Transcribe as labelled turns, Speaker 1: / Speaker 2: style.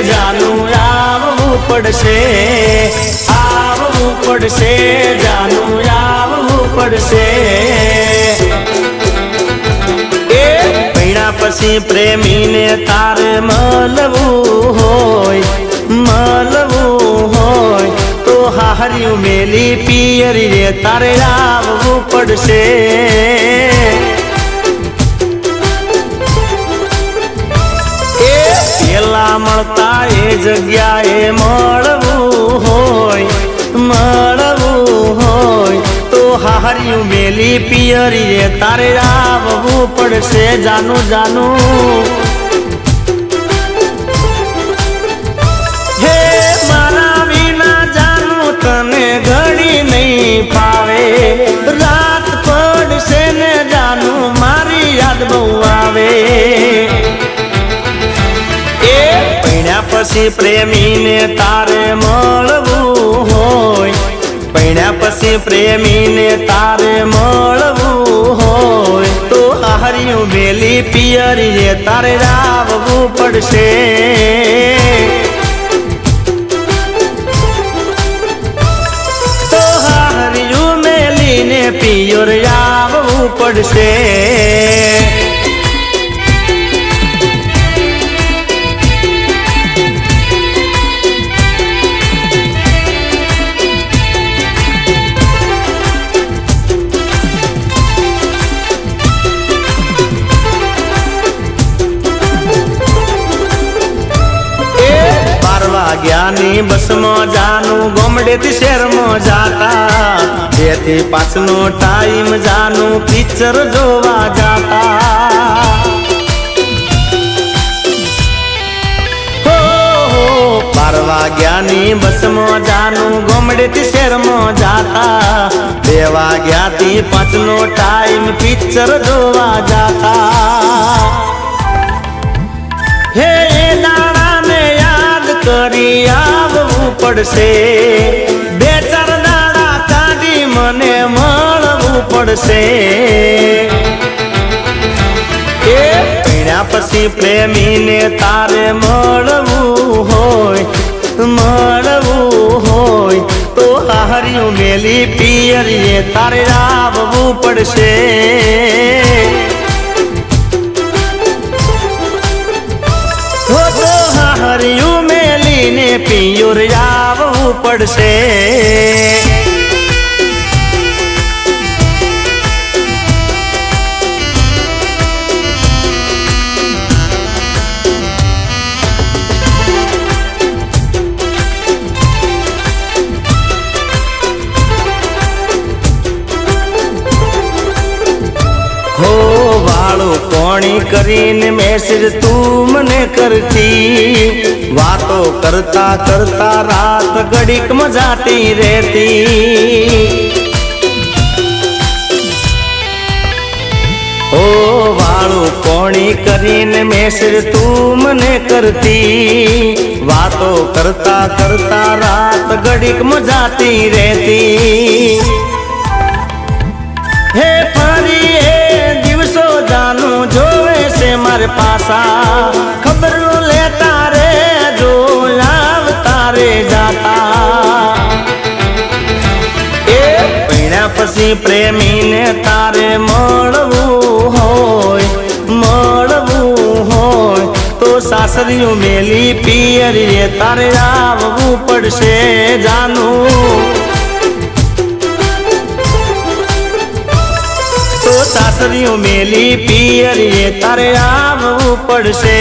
Speaker 1: જાનું આવવું પડશે, આવવું પડશે, જાનું આવવું પડશે। એ પૈણા પછી પ્રેમીને તારે મળવું હોય, મળવું હોય તો હાહર્યું મેલી પિયરી રે તારે આવવું પડશે। એ પેલા મળતા એ જગ્યાએ મળવું હોય, મળવું હોય તો હાહર્યું મેલી પિયરી રે તારે આવવું પડશે। જાનું જાનું હે મારા વિના જાનું તને ઘડી નહીં પાવે, રાત પડશે ને જાનું મારી યાદ બહુ આવે। એ પૈણ્યા પછી પ્રેમીને તારે મળવું હોય, પૈણ્યા પછી પ્રેમીને તારે મળવું હોય તો હાહર્યું મેલી પિયરી રે તારે આવવું પડશે। તો હાહર્યું મેલીને પિયર આવવું પડશે। જ્ઞાની બસમાં જાનું ગોમડેથી શહેરમાં જાતા, 2 થી 5 નો ટાઈમ જાનું પિક્ચર જોવા જાતા। હો બાર વાગ્યાની બસમાં જાનું ગોમડેથી શહેરમાં જાતા, 2 વાગ્યાથી 5 નો ટાઈમ પિક્ચર જોવા જાતા। હે કરી આવવું પડશે, 2-4 દાડા કાઢી મને મળવું પડશે। એ પૈણ્યા પછી પ્રેમીને તારે મળવું હોય, મળવું હોય તો હાહર્યું મેલી પિયરીએ તારે આવવું પડશે। હાહર્યું મેલીને પિયર આવવું પડશે। હો વાળું કોણી કરીને મેસેજ તું મને કરતી, વાતો કરતા કરતા રાત ઘડીક મજાતી રહેતી। ઓ વાળું કોણી કરીને મેસેજ તું મને કરતી, વાતો કરતા કરતા રાત ઘડીક મજાતી રહેતી। હે ફરી એ દિવસો જાનું જોવે છે મારે પાસા, ખબર લેતા રે જો આવતા રે જાતા। એ પૈણ્યા પછી પ્રેમીને તારે મળવું હોય, મળવું હોય તો સાસરીયું મેલી પિયરીએ તારે આવવું પડશે। જાનું સાસરીયું મેલી પિયરીએ તારે આવવું પડશે।